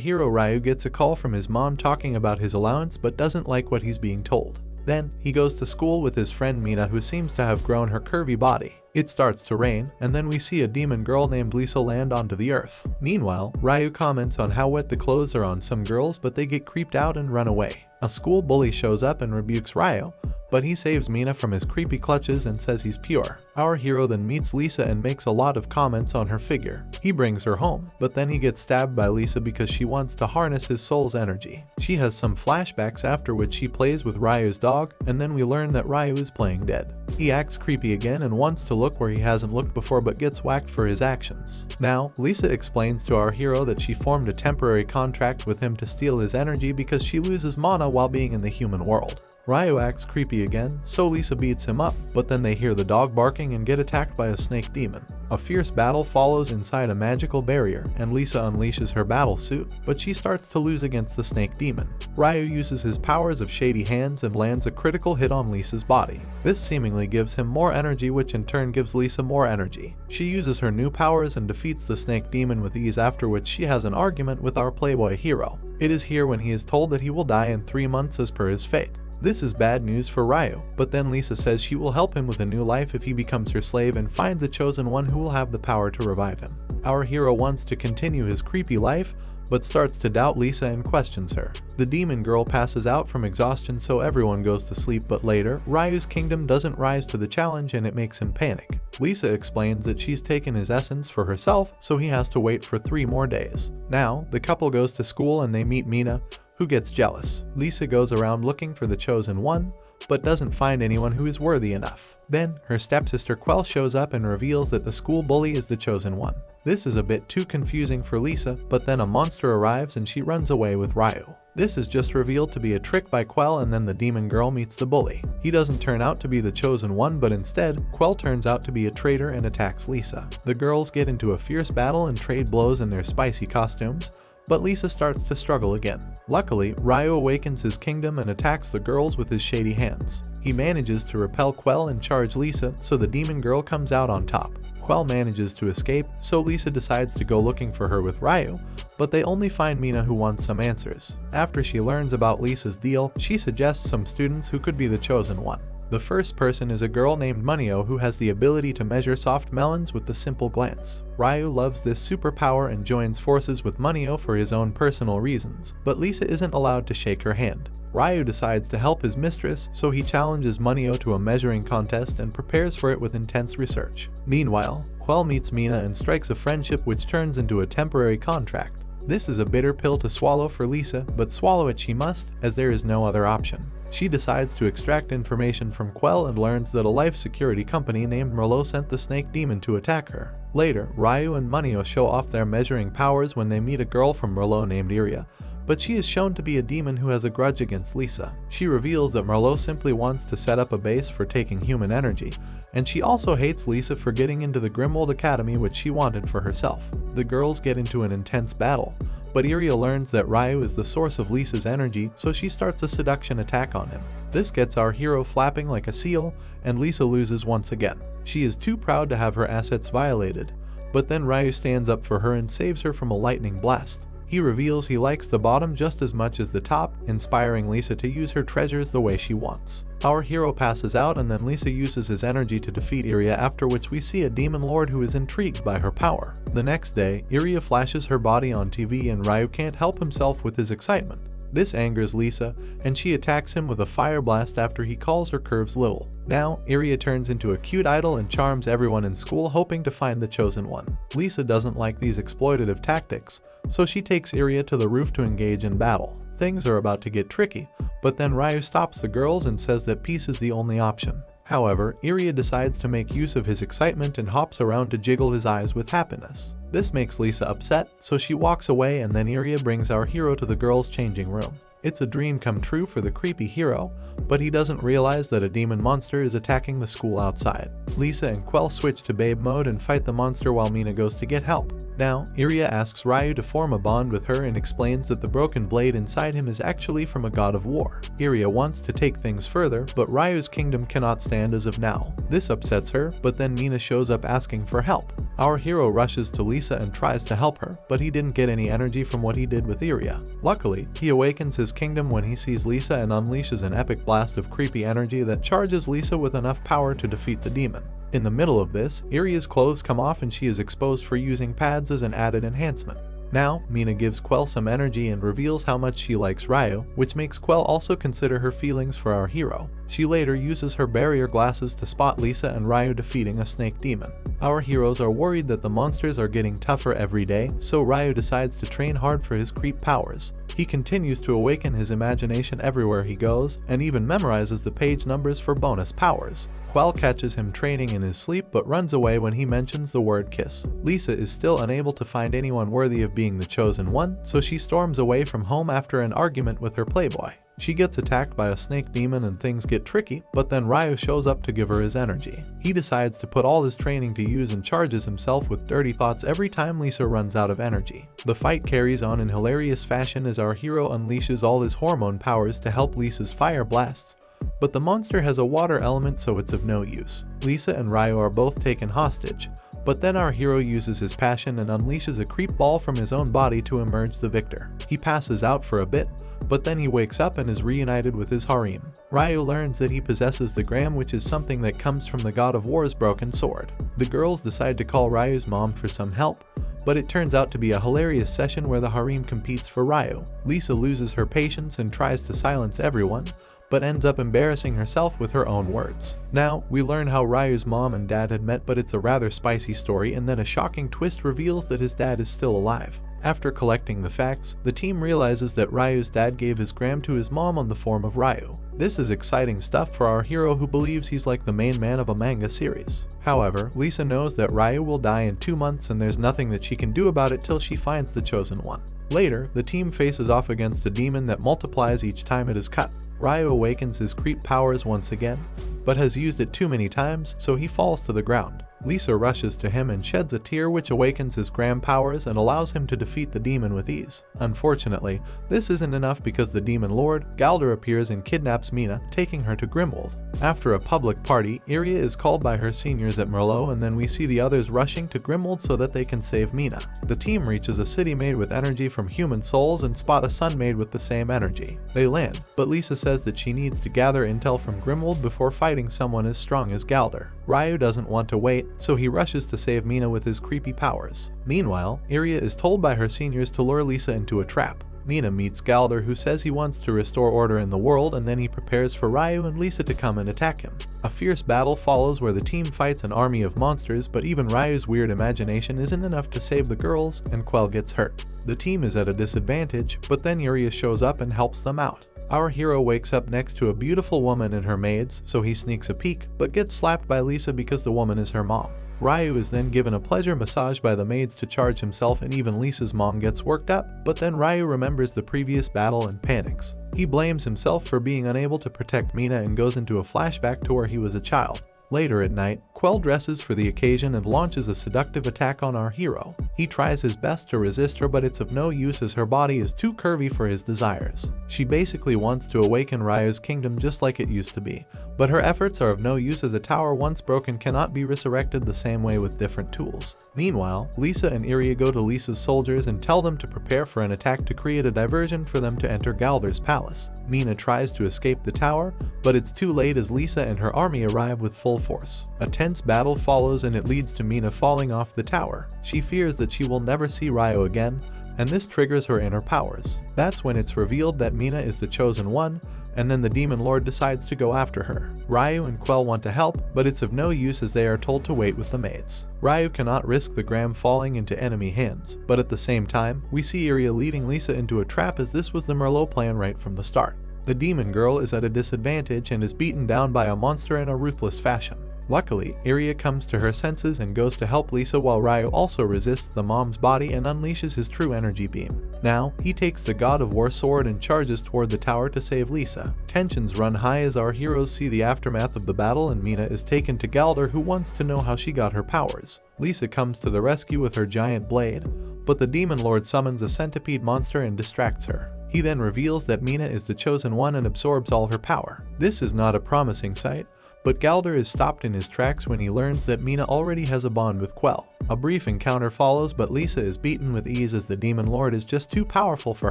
Hero Ryu gets a call from his mom talking about his allowance but doesn't like what he's being told. Then, he goes to school with his friend Mina, who seems to have grown her curvy body. It starts to rain, and then we see a demon girl named Lisa land onto the earth. Meanwhile, Ryu comments on how wet the clothes are on some girls, but they get creeped out and run away. A school bully shows up and rebukes Ryu, but he saves Mina from his creepy clutches and says he's pure. Our hero then meets Lisa and makes a lot of comments on her figure. He brings her home, but then he gets stabbed by Lisa because she wants to harness his soul's energy. She has some flashbacks, after which she plays with Ryu's dog, and then we learn that Ryu is playing dead. He acts creepy again and wants to look where he hasn't looked before but gets whacked for his actions. Now, Lisa explains to our hero that she formed a temporary contract with him to steal his energy because she loses mana while being in the human world. Ryu acts creepy again, so Lisa beats him up, but then they hear the dog barking and get attacked by a snake demon. A fierce battle follows inside a magical barrier, and Lisa unleashes her battle suit, but she starts to lose against the snake demon. Ryu uses his powers of shady hands and lands a critical hit on Lisa's body. This seemingly gives him more energy, which in turn gives Lisa more energy. She uses her new powers and defeats the snake demon with ease, after which she has an argument with our playboy hero. It is here when he is told that he will die in 3 months as per his fate. This is bad news for Ryu, but then Lisa says she will help him with a new life if he becomes her slave and finds a chosen one who will have the power to revive him. Our hero wants to continue his creepy life, but starts to doubt Lisa and questions her. The demon girl passes out from exhaustion, so everyone goes to sleep, but later, Ryu's kingdom doesn't rise to the challenge and it makes him panic. Lisa explains that she's taken his essence for herself, so he has to wait for 3 more days. Now, the couple goes to school and they meet Mina, who gets jealous. Lisa goes around looking for the chosen one, but doesn't find anyone who is worthy enough. Then, her stepsister Quell shows up and reveals that the school bully is the chosen one. This is a bit too confusing for Lisa, but then a monster arrives and she runs away with Ryu. This is just revealed to be a trick by Quell, and then the demon girl meets the bully. He doesn't turn out to be the chosen one, but instead, Quell turns out to be a traitor and attacks Lisa. The girls get into a fierce battle and trade blows in their spicy costumes, but Lisa starts to struggle again. Luckily, Ryu awakens his kingdom and attacks the girls with his shady hands. He manages to repel Quell and charge Lisa, so the demon girl comes out on top. Quell manages to escape, so Lisa decides to go looking for her with Ryu, but they only find Mina, who wants some answers. After she learns about Lisa's deal, she suggests some students who could be the chosen one. The first person is a girl named Munio, who has the ability to measure soft melons with a simple glance. Ryu loves this superpower and joins forces with Munio for his own personal reasons, but Lisa isn't allowed to shake her hand. Ryu decides to help his mistress, so he challenges Munio to a measuring contest and prepares for it with intense research. Meanwhile, Quell meets Mina and strikes a friendship which turns into a temporary contract. This is a bitter pill to swallow for Lisa, but swallow it she must, as there is no other option. She decides to extract information from Quell and learns that a life security company named Merlot sent the snake demon to attack her. Later, Ryu and Munio show off their measuring powers when they meet a girl from Merlot named Iria, but she is shown to be a demon who has a grudge against Lisa. She reveals that Merlot simply wants to set up a base for taking human energy, and she also hates Lisa for getting into the Grimwald Academy, which she wanted for herself. The girls get into an intense battle, but Iria learns that Ryu is the source of Lisa's energy, so she starts a seduction attack on him. This gets our hero flapping like a seal, and Lisa loses once again. She is too proud to have her assets violated, but then Ryu stands up for her and saves her from a lightning blast. He reveals he likes the bottom just as much as the top, inspiring Lisa to use her treasures the way she wants. Our hero passes out, and then Lisa uses his energy to defeat Iria, after which we see a demon lord who is intrigued by her power. The next day, Iria flashes her body on TV and Ryu can't help himself with his excitement. This angers Lisa, and she attacks him with a fire blast after he calls her curves little. Now, Iria turns into a cute idol and charms everyone in school, hoping to find the chosen one. Lisa doesn't like these exploitative tactics, so she takes Iria to the roof to engage in battle. Things are about to get tricky, but then Ryu stops the girls and says that peace is the only option. However, Iria decides to make use of his excitement and hops around to jiggle his eyes with happiness. This makes Lisa upset, so she walks away, and then Iria brings our hero to the girls' changing room. It's a dream come true for the creepy hero, but he doesn't realize that a demon monster is attacking the school outside. Lisa and Quell switch to babe mode and fight the monster while Mina goes to get help. Now, Iria asks Ryu to form a bond with her and explains that the broken blade inside him is actually from a god of war. Iria wants to take things further, but Ryu's kingdom cannot stand as of now. This upsets her, but then Mina shows up asking for help. Our hero rushes to Lisa and tries to help her, but he didn't get any energy from what he did with Iria. Luckily, he awakens his kingdom when he sees Lisa and unleashes an epic blast of creepy energy that charges Lisa with enough power to defeat the demon. In the middle of this, Iria's clothes come off and she is exposed for using pads as an added enhancement. Now, Mina gives Quell some energy and reveals how much she likes Ryu, which makes Quell also consider her feelings for our hero. She later uses her barrier glasses to spot Lisa and Ryu defeating a snake demon. Our heroes are worried that the monsters are getting tougher every day, so Ryu decides to train hard for his creep powers. He continues to awaken his imagination everywhere he goes, and even memorizes the page numbers for bonus powers. Quell catches him training in his sleep but runs away when he mentions the word kiss. Lisa is still unable to find anyone worthy of being the chosen one, so she storms away from home after an argument with her playboy. She gets attacked by a snake demon and things get tricky, but then Ryu shows up to give her his energy. He decides to put all his training to use and charges himself with dirty thoughts every time Lisa runs out of energy. The fight carries on in hilarious fashion as our hero unleashes all his hormone powers to help Lisa's fire blasts, but the monster has a water element so it's of no use. Lisa and Ryu are both taken hostage, but then our hero uses his passion and unleashes a creep ball from his own body to emerge the victor. He passes out for a bit, but then he wakes up and is reunited with his harem. Ryu learns that he possesses the Gram, which is something that comes from the god of war's broken sword. The girls decide to call Ryu's mom for some help, but it turns out to be a hilarious session where the harem competes for Ryu. Lisa loses her patience and tries to silence everyone, but ends up embarrassing herself with her own words. Now, we learn how Ryu's mom and dad had met, but it's a rather spicy story, and then a shocking twist reveals that his dad is still alive. After collecting the facts, the team realizes that Ryu's dad gave his gram to his mom on the form of Ryu. This is exciting stuff for our hero who believes he's like the main man of a manga series. However, Lisa knows that Ryu will die in 2 months and there's nothing that she can do about it till she finds the chosen one. Later, the team faces off against a demon that multiplies each time it is cut. Ryu awakens his creep powers once again, but has used it too many times, so he falls to the ground. Lisa rushes to him and sheds a tear, which awakens his gram powers and allows him to defeat the demon with ease. Unfortunately, this isn't enough because the demon lord, Galder, appears and kidnaps Mina, taking her to Grimwald. After a public party, Iria is called by her seniors at Merlot, and then we see the others rushing to Grimwald so that they can save Mina. The team reaches a city made with energy from human souls and spot a sun made with the same energy. They land, but Lisa says that she needs to gather intel from Grimwald before fighting someone as strong as Galder. Ryu doesn't want to wait, so he rushes to save Mina with his creepy powers. Meanwhile, Iria is told by her seniors to lure Lisa into a trap. Mina meets Galder, who says he wants to restore order in the world, and then he prepares for Ryu and Lisa to come and attack him. A fierce battle follows where the team fights an army of monsters, but even Ryu's weird imagination isn't enough to save the girls, and Quell gets hurt. The team is at a disadvantage, but then Iria shows up and helps them out. Our hero wakes up next to a beautiful woman and her maids, so he sneaks a peek, but gets slapped by Lisa because the woman is her mom. Ryu is then given a pleasure massage by the maids to charge himself, and even Lisa's mom gets worked up, but then Ryu remembers the previous battle and panics. He blames himself for being unable to protect Mina and goes into a flashback to where he was a child. Later at night, Quell dresses for the occasion and launches a seductive attack on our hero. He tries his best to resist her, but it's of no use as her body is too curvy for his desires. She basically wants to awaken Ryu's kingdom just like it used to be, but her efforts are of no use as a tower once broken cannot be resurrected the same way with different tools. Meanwhile, Lisa and Iria go to Lisa's soldiers and tell them to prepare for an attack to create a diversion for them to enter Galder's palace. Mina tries to escape the tower, but it's too late as Lisa and her army arrive with full force. A tense battle follows and it leads to Mina falling off the tower. She fears that she will never see Ryu again, and this triggers her inner powers. That's when it's revealed that Mina is the chosen one, and then the demon lord decides to go after her. Ryu and Quell want to help, but it's of no use as they are told to wait with the maids. Ryu cannot risk the gram falling into enemy hands, but at the same time, we see Iria leading Lisa into a trap as this was the Merlot plan right from the start. The demon girl is at a disadvantage and is beaten down by a monster in a ruthless fashion. Luckily, Iria comes to her senses and goes to help Lisa while Ryu also resists the mom's body and unleashes his true energy beam. Now, he takes the God of War sword and charges toward the tower to save Lisa. Tensions run high as our heroes see the aftermath of the battle, and Mina is taken to Galder, who wants to know how she got her powers. Lisa comes to the rescue with her giant blade, but the demon lord summons a centipede monster and distracts her. He then reveals that Mina is the chosen one and absorbs all her power. This is not a promising sight, but Galder is stopped in his tracks when he learns that Mina already has a bond with Quell. A brief encounter follows, but Lisa is beaten with ease as the Demon Lord is just too powerful for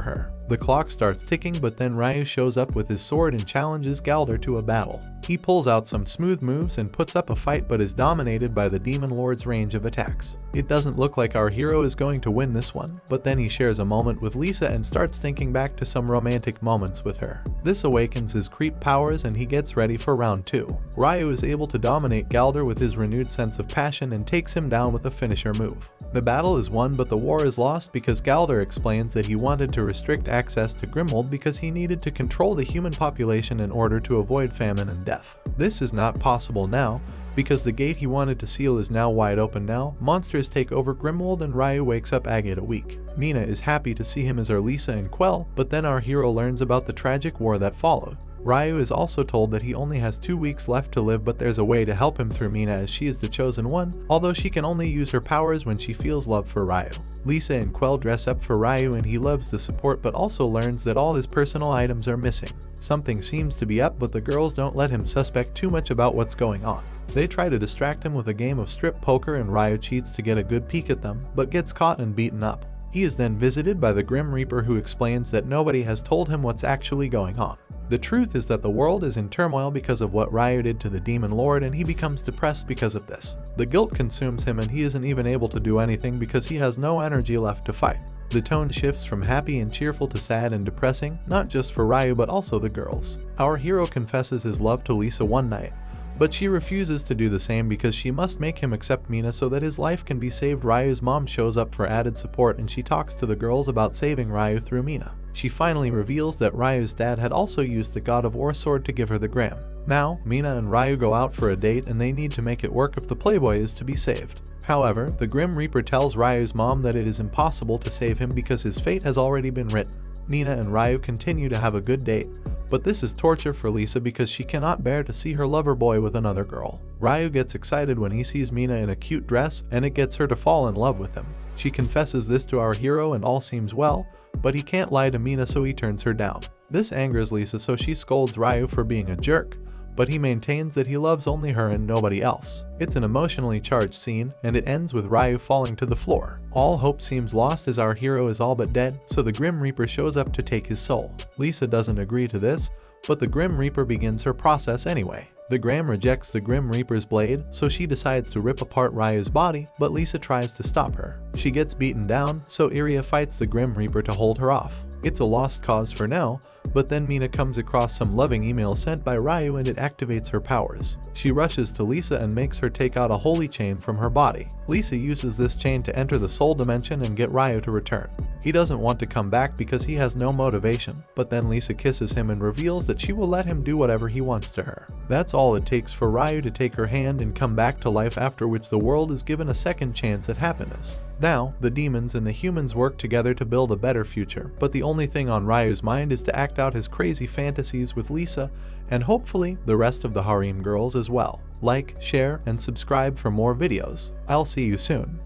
her. The clock starts ticking, but then Ryu shows up with his sword and challenges Galder to a battle. He pulls out some smooth moves and puts up a fight, but is dominated by the Demon Lord's range of attacks. It doesn't look like our hero is going to win this one, but then he shares a moment with Lisa and starts thinking back to some romantic moments with her. This awakens his creep powers and he gets ready for round 2. Ryu is able to dominate Galder with his renewed sense of passion and takes him down with a finisher move. The battle is won, but the war is lost because Galder explains that he wanted to restrict access to Grimmauld because he needed to control the human population in order to avoid famine and death. This is not possible now, because the gate he wanted to seal is now wide open now. Monsters take over Grimmauld and Ryu wakes up Agate weak. Mina is happy to see him as are Lisa and Quell, but then our hero learns about the tragic war that followed. Ryu is also told that he only has 2 weeks left to live, but there's a way to help him through Mina as she is the chosen one, although she can only use her powers when she feels love for Ryu. Lisa and Quell dress up for Ryu and he loves the support, but also learns that all his personal items are missing. Something seems to be up, but the girls don't let him suspect too much about what's going on. They try to distract him with a game of strip poker and Ryu cheats to get a good peek at them, but gets caught and beaten up. He is then visited by the Grim Reaper, who explains that nobody has told him what's actually going on. The truth is that the world is in turmoil because of what Ryu did to the Demon Lord, and he becomes depressed because of this. The guilt consumes him and he isn't even able to do anything because he has no energy left to fight. The tone shifts from happy and cheerful to sad and depressing, not just for Ryu but also the girls. Our hero confesses his love to Lisa one night, but she refuses to do the same because she must make him accept Mina so that his life can be saved. Ryu's mom shows up for added support and she talks to the girls about saving Ryu through Mina. She finally reveals that Ryu's dad had also used the God of War sword to give her the gram. Now, Mina and Ryu go out for a date and they need to make it work if the Playboy is to be saved. However, the Grim Reaper tells Ryu's mom that it is impossible to save him because his fate has already been written. Mina and Ryu continue to have a good date, but this is torture for Lisa because she cannot bear to see her lover boy with another girl. Ryu gets excited when he sees Mina in a cute dress and it gets her to fall in love with him. She confesses this to our hero and all seems well, but he can't lie to Mina so he turns her down. This angers Lisa so she scolds Ryu for being a jerk, but he maintains that he loves only her and nobody else. It's an emotionally charged scene and it ends with Ryu falling to the floor. All hope seems lost as our hero is all but dead, so the Grim Reaper shows up to take his soul. Lisa doesn't agree to this, but the Grim Reaper begins her process anyway. The Gram rejects the Grim Reaper's blade, so she decides to rip apart Ryu's body, but Lisa tries to stop her. She gets beaten down, so Iria fights the Grim Reaper to hold her off. It's a lost cause for now, but then Mina comes across some loving email sent by Ryu and it activates her powers. She rushes to Lisa and makes her take out a holy chain from her body. Lisa uses this chain to enter the soul dimension and get Ryu to return. He doesn't want to come back because he has no motivation, but then Lisa kisses him and reveals that she will let him do whatever he wants to her. That's all it takes for Ryu to take her hand and come back to life, after which the world is given a second chance at happiness. Now, the demons and the humans work together to build a better future, but the only thing on Ryu's mind is to act out his crazy fantasies with Lisa, and hopefully the rest of the harem girls as well. Like, share, and subscribe for more videos. I'll see you soon.